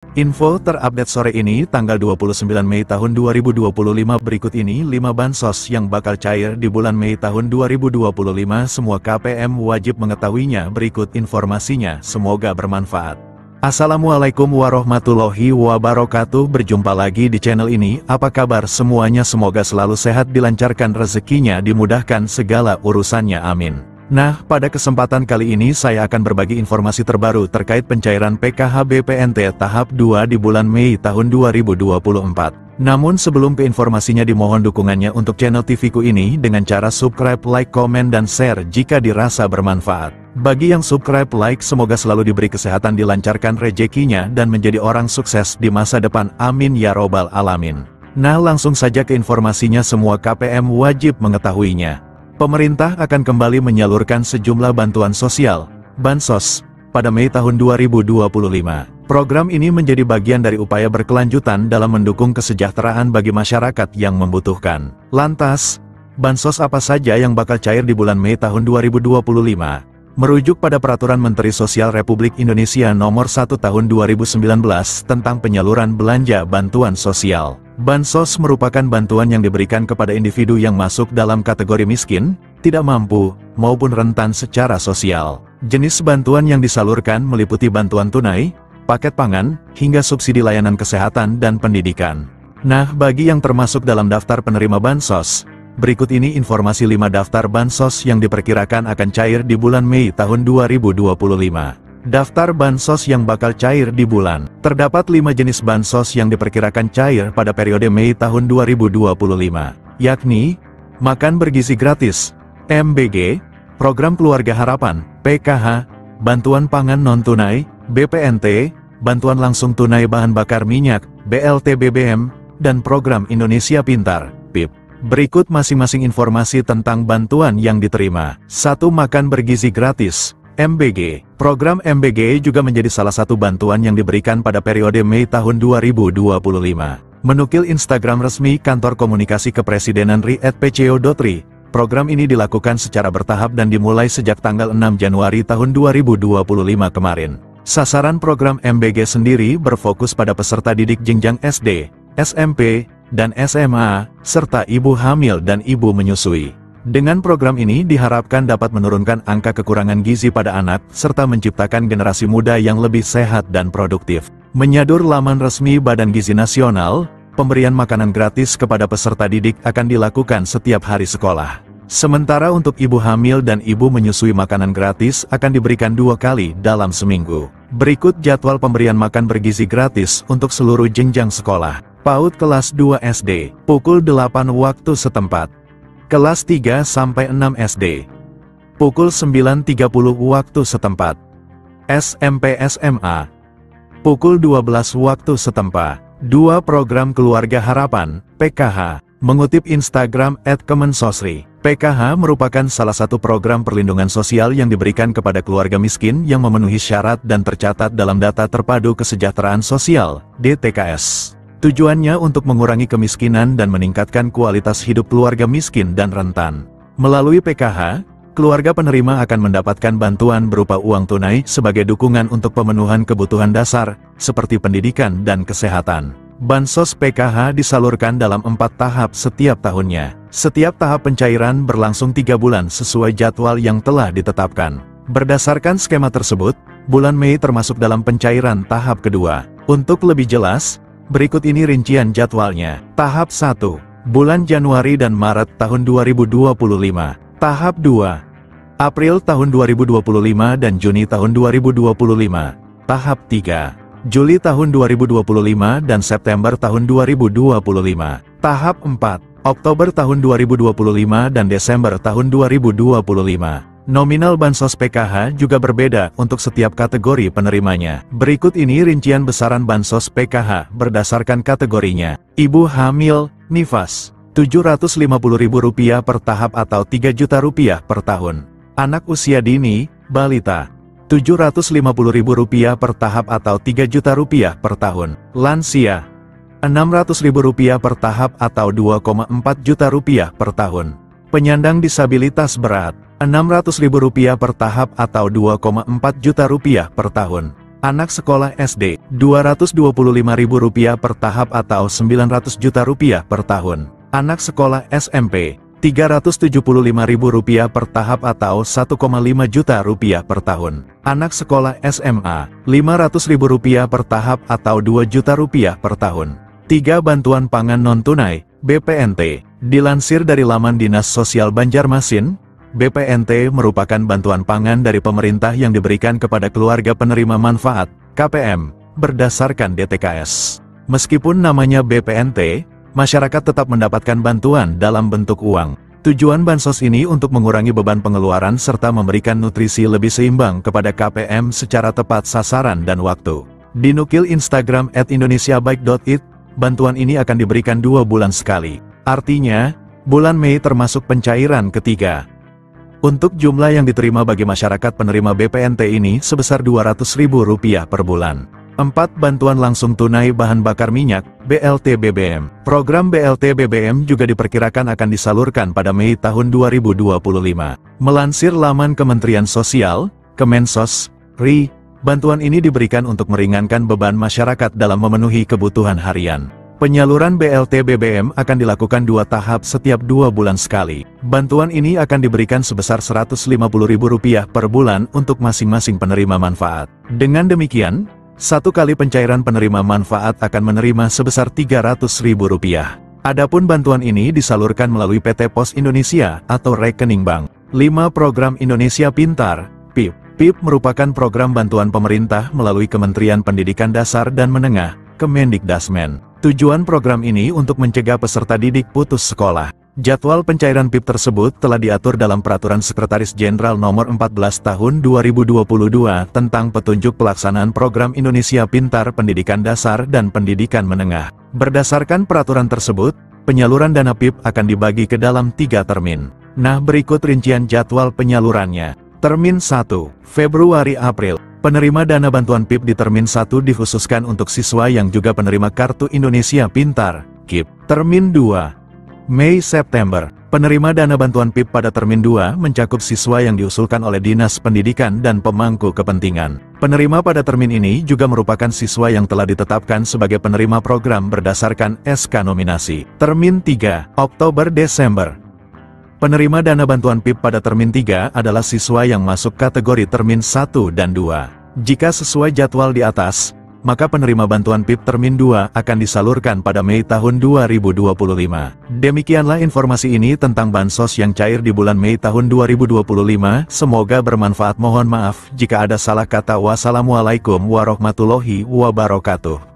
Info terupdate sore ini tanggal 29 Mei tahun 2025 berikut ini 5 bansos yang bakal cair di bulan Mei tahun 2025. Semua KPM wajib mengetahuinya, berikut informasinya, semoga bermanfaat. Assalamualaikum warahmatullahi wabarakatuh. Berjumpa lagi di channel ini. Apa kabar semuanya? Semoga selalu sehat, dilancarkan rezekinya, dimudahkan segala urusannya, amin. Nah, pada kesempatan kali ini saya akan berbagi informasi terbaru terkait pencairan PKH BPNT tahap 2 di bulan Mei tahun 2024. Namun sebelum ke informasinya, dimohon dukungannya untuk channel TV-ku ini dengan cara subscribe, like, komen, dan share jika dirasa bermanfaat. Bagi yang subscribe, like, semoga selalu diberi kesehatan, dilancarkan rezekinya, dan menjadi orang sukses di masa depan, amin ya robbal alamin. Nah, langsung saja ke informasinya. Semua KPM wajib mengetahuinya. Pemerintah akan kembali menyalurkan sejumlah bantuan sosial, bansos, pada Mei tahun 2025. Program ini menjadi bagian dari upaya berkelanjutan dalam mendukung kesejahteraan bagi masyarakat yang membutuhkan. Lantas, bansos apa saja yang bakal cair di bulan Mei tahun 2025? Merujuk pada Peraturan Menteri Sosial Republik Indonesia Nomor 1 Tahun 2019 tentang penyaluran belanja bantuan sosial. Bansos merupakan bantuan yang diberikan kepada individu yang masuk dalam kategori miskin, tidak mampu, maupun rentan secara sosial. Jenis bantuan yang disalurkan meliputi bantuan tunai, paket pangan, hingga subsidi layanan kesehatan dan pendidikan. Nah, bagi yang termasuk dalam daftar penerima bansos, berikut ini informasi 5 daftar bansos yang diperkirakan akan cair di bulan Mei tahun 2025. Daftar bansos yang bakal cair di bulan. Terdapat 5 jenis bansos yang diperkirakan cair pada periode Mei tahun 2025, yakni makan bergizi gratis, MBG, program keluarga harapan, PKH, bantuan pangan non-tunai, BPNT, bantuan langsung tunai bahan bakar minyak, BLT BBM, dan program Indonesia Pintar, PIP. Berikut masing-masing informasi tentang bantuan yang diterima. 1. Makan bergizi gratis, MBG. Program MBG juga menjadi salah satu bantuan yang diberikan pada periode Mei tahun 2025. Menukil Instagram resmi Kantor Komunikasi Kepresidenan RI @pco.ri, program ini dilakukan secara bertahap dan dimulai sejak tanggal 6 Januari tahun 2025 kemarin. Sasaran program MBG sendiri berfokus pada peserta didik jenjang SD, SMP, dan SMA, serta ibu hamil dan ibu menyusui. Dengan program ini diharapkan dapat menurunkan angka kekurangan gizi pada anak, serta menciptakan generasi muda yang lebih sehat dan produktif. Menyadur laman resmi Badan Gizi Nasional, pemberian makanan gratis kepada peserta didik akan dilakukan setiap hari sekolah. Sementara untuk ibu hamil dan ibu menyusui, makanan gratis akan diberikan 2 kali dalam seminggu. Berikut jadwal pemberian makan bergizi gratis untuk seluruh jenjang sekolah. PAUD kelas 2 SD, pukul 8 waktu setempat. Kelas 3 sampai 6 SD, pukul 9.30 waktu setempat. SMP SMA, pukul 12 waktu setempat. 2. Program Keluarga Harapan, PKH. Mengutip Instagram @kemensosri, PKH merupakan salah satu program perlindungan sosial yang diberikan kepada keluarga miskin yang memenuhi syarat dan tercatat dalam Data Terpadu Kesejahteraan Sosial, DTKS. Tujuannya untuk mengurangi kemiskinan dan meningkatkan kualitas hidup keluarga miskin dan rentan. Melalui PKH, keluarga penerima akan mendapatkan bantuan berupa uang tunai sebagai dukungan untuk pemenuhan kebutuhan dasar, seperti pendidikan dan kesehatan. Bansos PKH disalurkan dalam 4 tahap setiap tahunnya. Setiap tahap pencairan berlangsung 3 bulan sesuai jadwal yang telah ditetapkan. Berdasarkan skema tersebut, bulan Mei termasuk dalam pencairan tahap kedua. Untuk lebih jelas, berikut ini rincian jadwalnya. Tahap 1, bulan Januari dan Maret tahun 2025. Tahap 2, April tahun 2025 dan Juni tahun 2025. Tahap 3, Juli tahun 2025 dan September tahun 2025. Tahap 4, Oktober tahun 2025 dan Desember tahun 2025. Nominal bansos PKH juga berbeda untuk setiap kategori penerimanya. Berikut ini rincian besaran bansos PKH berdasarkan kategorinya. Ibu hamil, nifas, Rp750.000 per tahap atau Rp3.000.000 per tahun. Anak usia dini, balita, Rp750.000 per tahap atau Rp3.000.000 per tahun. Lansia, Rp600.000 per tahap atau Rp2,4 juta per tahun. Penyandang disabilitas berat, Rp600.000 per tahap atau Rp2,4 juta per tahun. Anak sekolah SD, Rp225.000 per tahap atau Rp900 juta per tahun. Anak sekolah SMP, Rp375.000 per tahap atau Rp1,5 juta per tahun. Anak sekolah SMA, Rp500.000 per tahap atau Rp2 juta per tahun. 3. Bantuan pangan non-tunai, BPNT. Dilansir dari laman Dinas Sosial Banjarmasin, BPNT merupakan bantuan pangan dari pemerintah yang diberikan kepada keluarga penerima manfaat, KPM, berdasarkan DTKS. Meskipun namanya BPNT, masyarakat tetap mendapatkan bantuan dalam bentuk uang. Tujuan bansos ini untuk mengurangi beban pengeluaran serta memberikan nutrisi lebih seimbang kepada KPM secara tepat sasaran dan waktu. Dinukil Instagram @indonesiabaik.it, bantuan ini akan diberikan 2 bulan sekali. Artinya, bulan Mei termasuk pencairan ketiga. Untuk jumlah yang diterima bagi masyarakat penerima BPNT ini sebesar Rp200.000 per bulan. 4. Bantuan langsung tunai bahan bakar minyak, BLT BBM. Program BLT BBM juga diperkirakan akan disalurkan pada Mei tahun 2025. Melansir laman Kementerian Sosial, Kemensos, RI, bantuan ini diberikan untuk meringankan beban masyarakat dalam memenuhi kebutuhan harian. Penyaluran BLT BBM akan dilakukan 2 tahap setiap 2 bulan sekali. Bantuan ini akan diberikan sebesar Rp150.000 per bulan untuk masing-masing penerima manfaat. Dengan demikian, 1 kali pencairan penerima manfaat akan menerima sebesar Rp300.000. Adapun bantuan ini disalurkan melalui PT Pos Indonesia atau rekening bank. 5. Program Indonesia Pintar, PIP. PIP merupakan program bantuan pemerintah melalui Kementerian Pendidikan Dasar dan Menengah, Kemendikdasmen. Tujuan program ini untuk mencegah peserta didik putus sekolah. Jadwal pencairan PIP tersebut telah diatur dalam Peraturan Sekretaris Jenderal Nomor 14 Tahun 2022 tentang petunjuk pelaksanaan program Indonesia Pintar Pendidikan Dasar dan Pendidikan Menengah. Berdasarkan peraturan tersebut, penyaluran dana PIP akan dibagi ke dalam 3 termin. Nah, berikut rincian jadwal penyalurannya. Termin 1, Februari-April. Penerima dana bantuan PIP di Termin 1 dikhususkan untuk siswa yang juga penerima Kartu Indonesia Pintar, KIP. Termin 2, Mei-September. Penerima dana bantuan PIP pada Termin 2 mencakup siswa yang diusulkan oleh Dinas Pendidikan dan pemangku kepentingan. Penerima pada termin ini juga merupakan siswa yang telah ditetapkan sebagai penerima program berdasarkan SK nominasi. Termin 3, Oktober-Desember. Penerima dana bantuan PIP pada Termin 3 adalah siswa yang masuk kategori Termin 1 dan 2. Jika sesuai jadwal di atas, maka penerima bantuan PIP Termin 2 akan disalurkan pada Mei tahun 2025. Demikianlah informasi ini tentang bansos yang cair di bulan Mei tahun 2025. Semoga bermanfaat. Mohon maaf jika ada salah kata. Wassalamualaikum warahmatullahi wabarakatuh.